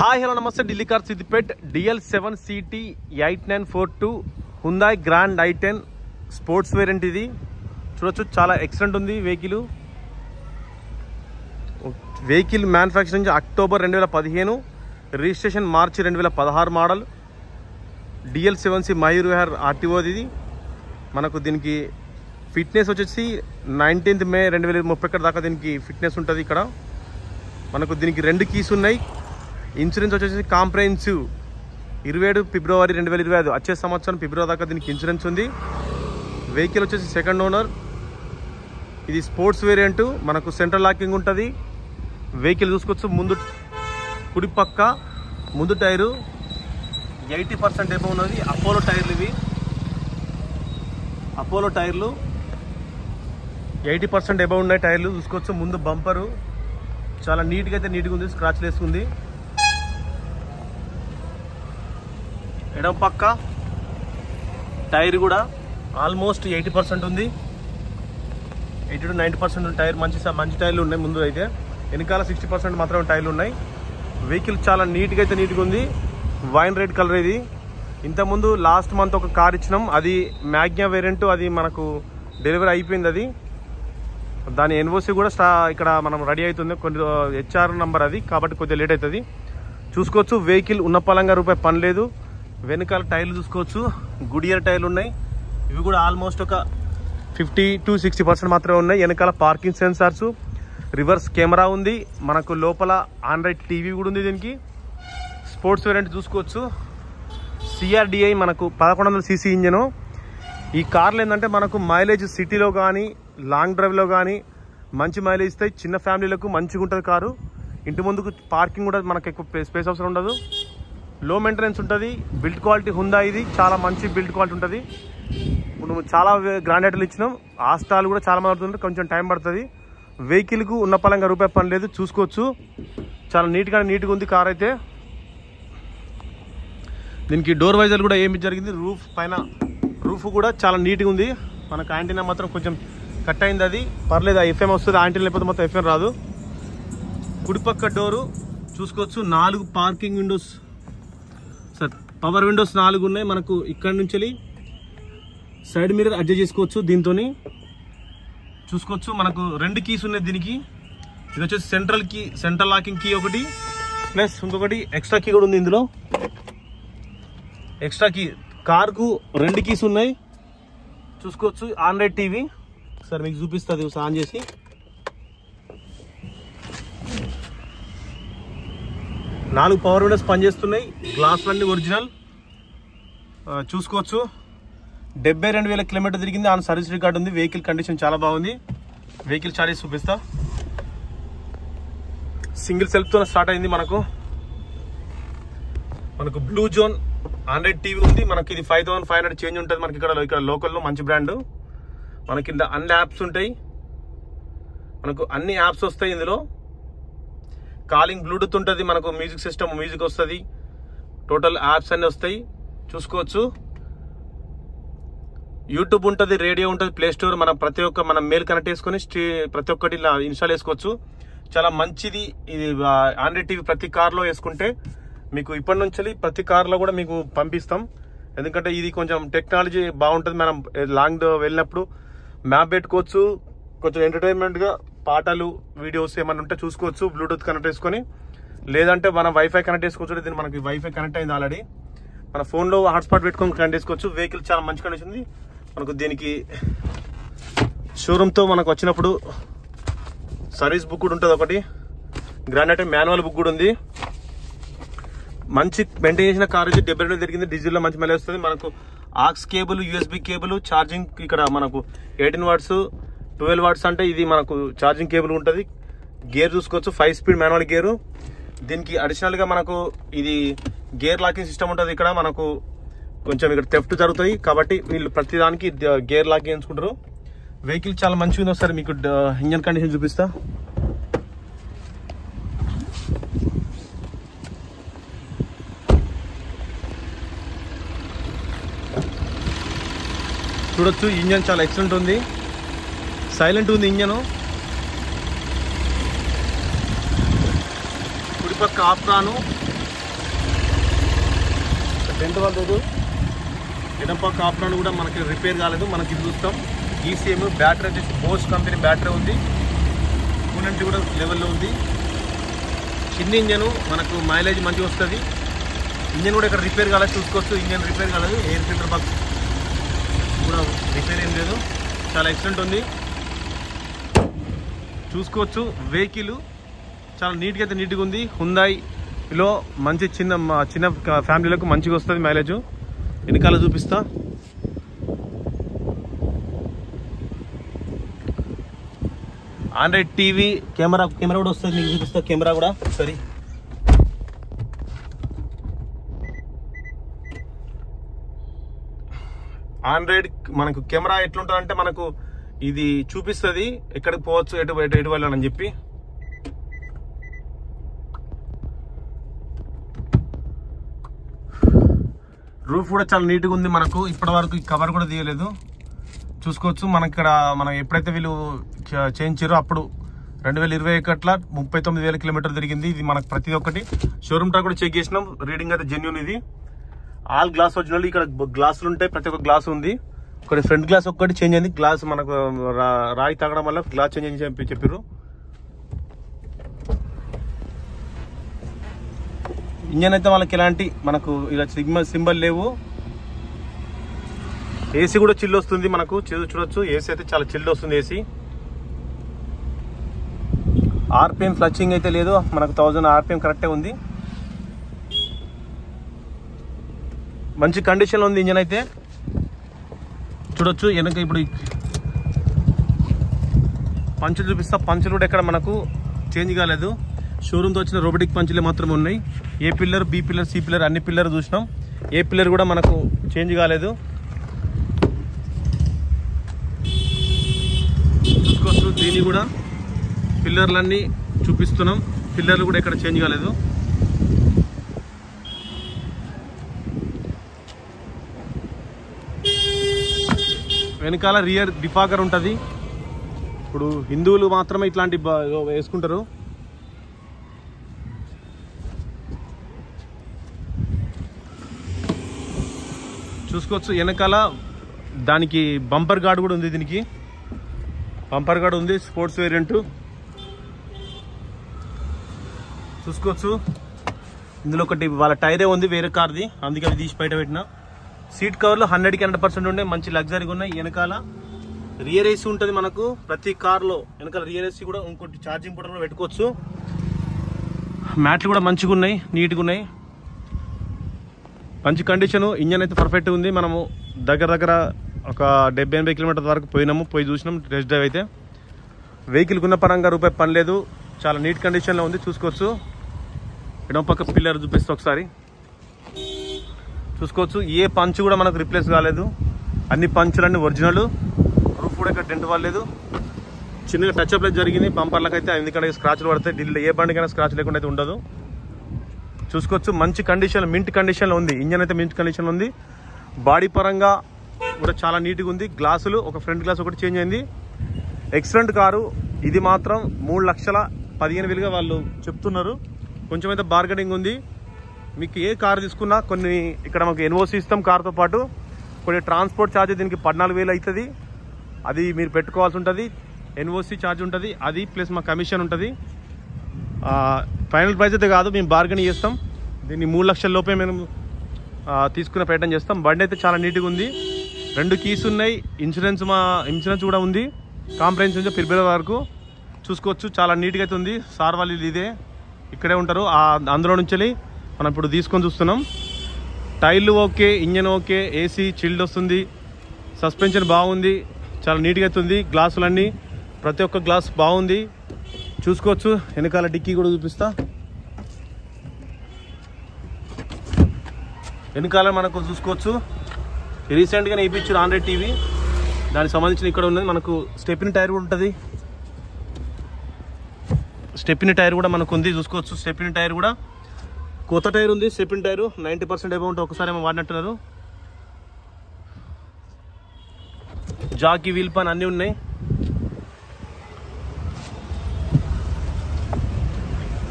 Hi hello నమస్తే Delhi car Siddipet DL7 CT 8942 హుందాయ్ grand i10 sports variant. ఇది చూడొచ్చు, చాలా ఎక్సలెంట్ ఉంది వెహికల్ మ్యానుఫ్యాక్చరింగ్ అక్టోబర్ 2015, రిజిస్ట్రేషన్ మార్చి 2016 model. DL7C Mayur Vihar RTO. ఇది మనకు దీనికి ఫిట్నెస్ వచ్చేసి 19th May 2030 దాకా దీనికి ఫిట్నెస్ ఉంటుంది. ఇక్కడ మనకు దీనికి 2 కీస్ ఉన్నాయి. ఇన్సూరెన్స్ వచ్చేసి కాంప్రహెన్సివ్ 27 ఫిబ్రవరి 2025 వచ్చే సంవత్సరం ఫిబ్రవరి దాకా దీనికి ఇన్సూరెన్స్ ఉంది. వెహికల్ వచ్చేసి సెకండ్ ఓనర్. ఇది స్పోర్ట్స్ వేరియంట్. మనకు సెంట్రల్ లాకింగ్ ఉంటుంది. వెహికల్ చూసుకోవచ్చు, ముందు కుడి పక్క ముందు టైరు 80% ఎబో ఉన్నది. అపోలో టైర్లు ఇవి. అపోలో టైర్లు 80% ఎబో ఉన్నాయి. టైర్లు చూసుకోవచ్చు. ముందు బంపరు చాలా నీట్గా అయితే నీట్గా ఉంది, స్క్రాచ్ వేసుకుంది. ఎడమ పక్క టైర్ కూడా ఆల్మోస్ట్ 80% ఉంది. 80 to 90% టైర్ మంచి టైర్లు ఉన్నాయి. ముందు అయితే వెనకాల 60% మాత్రమే టైర్లు ఉన్నాయి. వెహికల్ చాలా నీట్గా అయితే నీట్గా ఉంది. Wine red colour. ఇది ఇంతకుముందు లాస్ట్ మంత్ ఒక కార్ ఇచ్చినాం, అది మ్యాగ్నా వేరియంట్. అది మనకు డెలివరీ అయిపోయింది. అది దాని ఎన్ఓసి కూడా ఇక్కడ మనం రెడీ అవుతుంది. కొన్ని HR నంబర్ అది, కాబట్టి కొద్దిగా లేట్ అవుతుంది. చూసుకోవచ్చు, వెహికల్ ఉన్న పలంగా రూపాయి పని లేదు. వెనకాల టైర్లు చూసుకోవచ్చు, గుడియర్ టైర్లు ఉన్నాయి. ఇవి కూడా ఆల్మోస్ట్ ఒక 50 to 60% మాత్రమే ఉన్నాయి. వెనకాల పార్కింగ్ సెన్సార్స్, రివర్స్ కెమెరా ఉంది. మనకు లోపల ఆండ్రాయిడ్ టీవీ కూడా ఉంది. దీనికి స్పోర్ట్స్ వేరియంట్ చూసుకోవచ్చు. CRDI మనకు 1100cc ఇంజను. ఈ కార్లు ఏంటంటే మనకు మైలేజ్ సిటీలో కానీ లాంగ్ డ్రైవ్లో కానీ మంచి మైలేజ్ ఇస్తాయి. చిన్న ఫ్యామిలీలకు మంచిగా ఉంటుంది కారు. ఇంటి ముందుకు పార్కింగ్ కూడా మనకు ఎక్కువ స్పేస్ అవసరం ఉండదు. లో మెయింటెనెన్స్ ఉంటుంది. బిల్డ్ క్వాలిటీ ఉందా, ఇది చాలా మంచి బిల్డ్ క్వాలిటీ ఉంటుంది. ఇప్పుడు చాలా గ్రాండ్ ఐటలు ఇచ్చినాం. ఆ స్టాల్ కూడా చాలా మంది అవుతుంది, కొంచెం టైం పడుతుంది. వెహికల్కు ఉన్న పలంగా రూపాయి పని లేదు. చూసుకోవచ్చు, చాలా నీట్గా ఉంది కార్ అయితే. దీనికి డోర్ వైజర్ కూడా ఏమి జరిగింది. రూఫ్ కూడా చాలా నీట్గా ఉంది. మనకు యాంటీనా మాత్రం కొంచెం కట్ అయింది, అది పర్లేదు. ఆ FM వస్తుంది, యాంటీనా లేకపోతే మొత్తం FM రాదు. కుడిపక్క డోరు చూసుకోవచ్చు. 4 పార్కింగ్ విండోస్, పవర్ విండోస్ 4 ఉన్నాయి. మనకు ఇక్కడ నుంచి సైడ్ మిర్రర్ అడ్జస్ట్ చేసుకోవచ్చు. దీంతో చూసుకోవచ్చు, మనకు 2 కీస్ ఉన్నాయి దీనికి. ఇది వచ్చేసి సెంట్రల్ లాకింగ్ కీ ఒకటి, ప్లస్ ఇంకొకటి ఎక్స్ట్రా కీ కూడా ఉంది ఇందులో. ఎక్స్ట్రా కీ కార్కు 2 కీస్ ఉన్నాయి. చూసుకోవచ్చు, ఆండ్రాయిడ్ టీవీ సార్ మీకు చూపిస్తుంది ఆన్ చేసి. నాలుగు పవర్ విండోస్ పనిచేస్తున్నాయి. గ్లాసులన్నీ ఒరిజినల్. చూసుకోవచ్చు, 72,000 కిలోమీటర్ తిరిగింది. ఆన్ సర్వీస్ రికార్డు ఉంది. వెహికల్ కండిషన్ చాలా బాగుంది. వెహికల్ చార్జెస్ చూపిస్తా. సింగిల్ సెల్ఫ్తో స్టార్ట్ అయింది. మనకు బ్లూ జోన్ ఆండ్రాయిడ్ టీవీ ఉంది. మనకి ఇది 5,500 చేంజ్ ఉంటుంది. మనకి ఇక్కడ లోకల్లో మంచి బ్రాండ్. మనకి అన్ని యాప్స్ ఉంటాయి. మనకు అన్ని యాప్స్ వస్తాయి ఇందులో. కాలింగ్ బ్లూటూత్ ఉంటుంది. మనకు మ్యూజిక్ సిస్టమ్, మ్యూజిక్ వస్తుంది. టోటల్ యాప్స్ అన్నీ వస్తాయి. చూసుకోవచ్చు, యూట్యూబ్ ఉంటుంది, రేడియో ఉంటుంది, ప్లే స్టోర్. మనం మనం మెయిల్ కనెక్ట్ చేసుకొని ప్రతి ఒక్కటి ఇలా ఇన్స్టాల్ చేసుకోవచ్చు. చాలా మంచిది ఇది. ఆండ్రాయిడ్ టీవీ ప్రతి కార్లో వేసుకుంటే మీకు ఇప్పటి నుంచి ప్రతి కార్లో కూడా మీకు పంపిస్తాం. ఎందుకంటే ఇది కొంచెం టెక్నాలజీ బాగుంటుంది. మనం లాంగ్ వెళ్ళినప్పుడు మ్యాప్ పెట్టుకోవచ్చు. కొంచెం ఎంటర్టైన్మెంట్గా పాటలు, వీడియోస్ ఏమైనా ఉంటే చూసుకోవచ్చు. బ్లూటూత్ కనెక్ట్ చేసుకొని, లేదంటే మనం వైఫై కనెక్ట్ చేసుకోవచ్చు. దీన్ని మనకి వైఫై కనెక్ట్ అయింది ఆల్రెడీ. మన ఫోన్లో హాట్స్పాట్ పెట్టుకొని కనెక్ట్ చేసుకోవచ్చు. వెహికల్ చాలా మంచి కండిషన్ ఉంది. మనకు దీనికి షోరూమ్తో మనకు వచ్చినప్పుడు సర్వీస్ బుక్ కూడా ఉంటుంది. ఒకటి గ్రాండ్ ఐటమ్ మాన్యువల్ బుక్ కూడా ఉంది. మంచి మెయింటైన్ చేసిన కార్ వచ్చి 72 తిరిగింది. డీజిల్లో మంచి మైలేజ్ వస్తుంది. మనకు aux cable, USB cable, charging ఇక్కడ మనకు 18 watts 12 watts అంటే ఇది మనకు ఛార్జింగ్ కేబుల్ ఉంటుంది. గేర్ చూసుకోవచ్చు, 5 speed మాన్యువల్ గేరు. దీనికి అడిషనల్ గా మనకు ఇది గేర్ లాకింగ్ సిస్టమ్ ఉంటుంది. ఇక్కడ మనకు కొంచెం ఇక్కడ థెఫ్ట్ జరుగుతాయి, కాబట్టి వీళ్ళు ప్రతి దానికి గేర్ లాకింగ్ ఎంచుకుంటారు. వెహికల్ చాలా మంచిగా ఉంది. ఒకసారి మీకు ఇంజన్ కండిషన్ చూపిస్తా. చూడొచ్చు, ఇంజన్ చాలా ఎక్సలెంట్ ఉంది. సైలెంట్ ఉంది ఇంజను. కుడిపక్క ఆప్రాను డెంట్ వాళ్ళదు. ఎడం పక్క ఆప్రాన్ కూడా మనకి రిపేర్ కాలేదు. మనకి ఇది చూస్తాం ఈసీఎం. బ్యాటరీ వచ్చేసి బోస్ కంపెనీ బ్యాటరీ ఉంది. కూలెంట్ కూడా లెవెల్లో ఉంది. చిన్న ఇంజను, మనకు మైలేజ్ మంచిగా వస్తుంది. ఇంజన్ కూడా ఇక్కడ రిపేర్ కాలేదు, చూసుకోవచ్చు. ఇంజన్ రిపేర్ కాలేదు. ఎయిర్ ఫిల్టర్ బాక్స్ కూడా రిపేర్ ఏం లేదు. చాలా ఎక్సలెంట్ ఉంది, చూసుకోవచ్చు. వెహికల్ చాలా నీట్గా అయితే నీట్గా ఉంది. హుందాయిలో మంచి చిన్న ఫ్యామిలీలకు మంచిగా వస్తుంది మైలేజ్. వెనకాల చూపిస్తా. ఆండ్రాయిడ్ టీవీ కెమెరా కూడా వస్తుంది, మీకు చూపిస్తా. కెమెరా కూడా సరే. ఆండ్రాయిడ్ మనకు కెమెరా ఎట్లుంటుంది అంటే మనకు ఇది చూపిస్తుంది ఎక్కడికి పోవచ్చు, ఎటు వెళ్ళాలని చెప్పి. రూఫ్ కూడా చాలా నీట్గా ఉంది. మనకు ఇప్పటి వరకు కవర్ కూడా తీయలేదు, చూసుకోవచ్చు. మనం ఎప్పుడైతే వీళ్ళు చేయించారో అప్పుడు 2021 39,000 కిలోమీటర్లు తిరిగింది. ఇది మనకు ప్రతి ఒక్కటి షోరూమ్ ట్రాక్ కూడా చెక్ చేసినాం. రీడింగ్ అయితే జెన్యూన్. ఇది ఆల్ గ్లాస్ ఒరిజినల్. ఇక్కడ గ్లాసులు ఉంటాయి, ప్రతి ఒక్క గ్లాస్ ఉంది. ఒకటి ఫ్రంట్ గ్లాస్ ఒక్కటి చేంజ్ అయింది. గ్లాస్ మనకు రాయి తాగడం వల్ల గ్లాస్ చేంజ్ అని చెప్పారు. ఇంజన్ అయితే వాళ్ళకి ఎలాంటి మనకు ఇలా సింబల్ లేవు. ఏసీ కూడా చిల్లు వస్తుంది. మనకు చూడొచ్చు, ఏసీ అయితే చాలా చిల్లు వస్తుంది ఏసీ. ఆర్పిఎం ఫ్లచింగ్ అయితే లేదు, మనకు 1000 ఆర్పిఎం కరెక్టే ఉంది. మంచి కండిషన్లో ఉంది ఇంజన్ అయితే, చూడొచ్చు. వెనక ఇప్పుడు పంచులు చూపిస్తా. పంచులు కూడా ఎక్కడ మనకు చేంజ్ కాలేదు. షోరూమ్తో వచ్చిన రోబోటిక్ పంచులే మాత్రమే ఉన్నాయి. A pillar, B pillar, C pillar అన్ని పిల్లర్ చూసినాం. ఏ పిల్లర్ కూడా మనకు చేంజ్ కాలేదు. చూసుకోవచ్చు. దీన్ని కూడా పిల్లర్లన్నీ చూపిస్తున్నాం. పిల్లర్లు కూడా ఎక్కడ చేంజ్ కాలేదు. వెనకాల రియర్ డిఫాగర్ ఉంటుంది. ఇప్పుడు హిందువులు మాత్రమే ఇట్లాంటి వేసుకుంటారు. చూసుకోవచ్చు. వెనకాల దానికి బంపర్ గార్డ్ కూడా ఉంది. దీనికి బంపర్ గార్డ్ ఉంది, స్పోర్ట్స్ వేరియంట్. చూసుకోవచ్చు. ఇందులో ఒకటి వాళ్ళ టైరే ఉంది వేరే కార్ది, అందుకే అది తీసి బయట పెట్టిన. సీట్ కవర్లు 100కి 100% ఉండే, మంచి లగ్జరీగా ఉన్నాయి. వెనకాల రియర్ ఏసీ ఉంటుంది మనకు ప్రతి కార్లో. వెనకాల రియర్ ఏసీ కూడా ఇంకోటి ఛార్జింగ్ పోర్ట్ కూడా పెట్టుకోవచ్చు. మ్యాట్లు కూడా మంచిగా ఉన్నాయి, నీట్గా ఉన్నాయి, మంచి కండిషను. ఇంజన్ అయితే పర్ఫెక్ట్ ఉంది. మనము దగ్గర ఒక 70-80 కిలోమీటర్ల వరకు పోయి చూసినాం టెస్ట్ డ్రైవ్ అయితే. వెహికల్ ఉన్న పరంగా రూపాయి పని లేదు, చాలా నీట్ కండిషన్లో ఉంది. చూసుకోవచ్చు. ఎడమ పక్క పిల్లర్ చూపిస్తే ఒకసారి చూసుకోవచ్చు. ఏ పంచ్ కూడా మనకు రిప్లేస్ కాలేదు, అన్ని పంచులన్నీ ఒరిజినల్. రూఫ్ కూడా ఇక్కడ డెంట్ వాళ్ళలేదు. చిన్నగా టచ్ అప్ జరిగింది బంపర్లకు అయితే, ఎందుకంటే స్క్రాచ్లు పడతాయి. ఢిల్లీలో ఏ బండికైనా స్క్రాచ్ లేకుండా అయితే ఉండదు. చూసుకోవచ్చు. మంచి కండిషన్, మింట్ కండిషన్లో ఉంది. ఇంజన్ అయితే మింట్ కండిషన్లో ఉంది. బాడీ పరంగా కూడా చాలా నీట్గా ఉంది. గ్లాసులు ఒక ఫ్రంట్ గ్లాస్ ఒకటి చేంజ్ అయింది. Excellent car. ఇది మాత్రం 3,15,000గా వాళ్ళు చెప్తున్నారు. కొంచెం అయితే బార్గెనింగ్ ఉంది. మీకు ఏ కారు తీసుకున్నా కొన్ని ఇక్కడ మాకు ఎన్ఓసి ఇస్తాం కార్తో పాటు. కొన్ని ట్రాన్స్పోర్ట్ ఛార్జ్ దీనికి 14,000 అవుతుంది, అది మీరు పెట్టుకోవాల్సి ఉంటుంది. ఎన్ఓసి ఛార్జ్ ఉంటుంది అది, ప్లస్ మా కమిషన్ ఉంటుంది. ఫైనల్ ప్రైస్ అయితే కాదు, మేము బార్గెనింగ్ చేస్తాం. దీన్ని 3 లక్షల లోపే మేము తీసుకునే ప్రయత్నం చేస్తాం. బండి అయితే చాలా నీట్గా ఉంది. 2 కీస్ ఉన్నాయి. ఇన్సూరెన్స్ కూడా ఉంది. కాంప్రహెన్సివ్ నుంచి ఫిబ్రవరి వరకు. చూసుకోవచ్చు. చాలా నీట్గా అయితే ఉంది. సార్ వాళ్ళు ఇదే ఇక్కడే ఉంటారు. అందులో నుంచి మనం ఇప్పుడు తీసుకొని చూస్తున్నాం. టైర్లు okay, engine okay, AC chilled వస్తుంది, సస్పెన్షన్ బాగుంది, చాలా నీట్గా అయితే ఉంది. గ్లాసులన్నీ ప్రతి ఒక్క గ్లాస్ బాగుంది. చూసుకోవచ్చు. వెనకాల డిక్కీ కూడా చూపిస్తా. వెనకాల మనకు చూసుకోవచ్చు రీసెంట్గా ఇప్పించారు ఆండ్రాయిడ్ టీవీ, దానికి సంబంధించిన ఇక్కడ ఉన్నది. మనకు స్టెప్ని టైర్ కూడా ఉంటుంది. స్టెప్ని టైర్ కూడా మనకు ఉంది, చూసుకోవచ్చు. స్టెప్ని టైర్ కూడా కొత్త టైర్ ఉంది. స్టెప్ని టైర్ 90% అమౌంట్ ఒకసారి ఏమో వాడినట్టున్నారు. జాకీ వీల్ పాన్ అన్నీ ఉన్నాయి.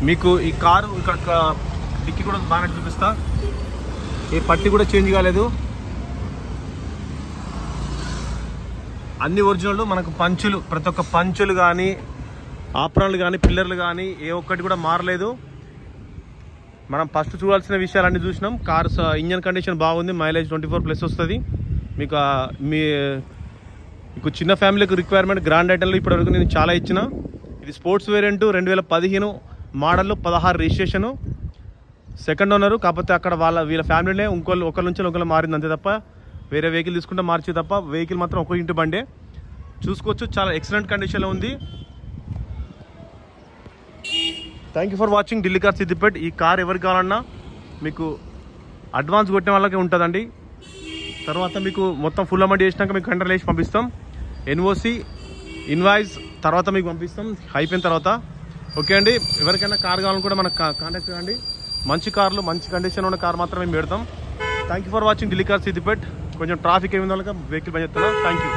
మీకు ఈ కారు ఇక్కడ డిక్కీ కూడా బాగా చూపిస్తా. ఏ పట్టి కూడా చేంజ్ కాలేదు, అన్ని ఒరిజినల్. మనకు పంచులు, ప్రతి ఒక్క పంచులు కానీ ఆప్రాన్లు కానీ పిల్లర్లు కానీ ఏ ఒక్కటి కూడా మారలేదు. మనం ఫస్ట్ చూడాల్సిన విషయాలన్నీ చూసినాం. కార్ ఇంజన్ కండిషన్ బాగుంది, మైలేజ్ 24+ వస్తుంది. మీకు చిన్న ఫ్యామిలీకి రిక్వైర్మెంట్ గ్రాండ్ ఐటెంలో ఇప్పటివరకు నేను చాలా ఇచ్చిన. ఇది sports variant 2015 model, 16 registration, second owner. కాకపోతే అక్కడ వీళ్ళ ఫ్యామిలీనే ఒకరి నుంచి ఒకరు మారింది అంతే తప్ప, వేరే వెహికల్ తీసుకుంటే మార్చి తప్ప, వెహికల్ మాత్రం ఒక ఇంటి బండే. చూసుకోవచ్చు, చాలా ఎక్సలెంట్ కండిషన్లో ఉంది. Thank you for watching Delhi car Siddipet. ఈ కార్ ఎవరికి కావాలన్నా మీకు అడ్వాన్స్ కొట్టిన వాళ్ళకే ఉంటుందండి. తర్వాత మీకు మొత్తం ఫుల్ అమౌంట్ చేసినాక మీకు కంట్రోల్ వేసి పంపిస్తాం. ఎన్ఓసి ఇన్వాయిస్ తర్వాత మీకు పంపిస్తాం అయిపోయిన తర్వాత. ఓకే అండి, ఎవరికైనా కార్ కావాలని కూడా మనకు కాంటాక్ట్ చేయండి. మంచి కార్లు, మంచి కండిషన్ ఉన్న కార్ మాత్రమే మేము పెడతాం. Thank you for watching Delhi car Siddipet. కొంచెం ట్రాఫిక్ ఏమి ఉందో వెహికల్ పని చేస్తున్నా. Thank you.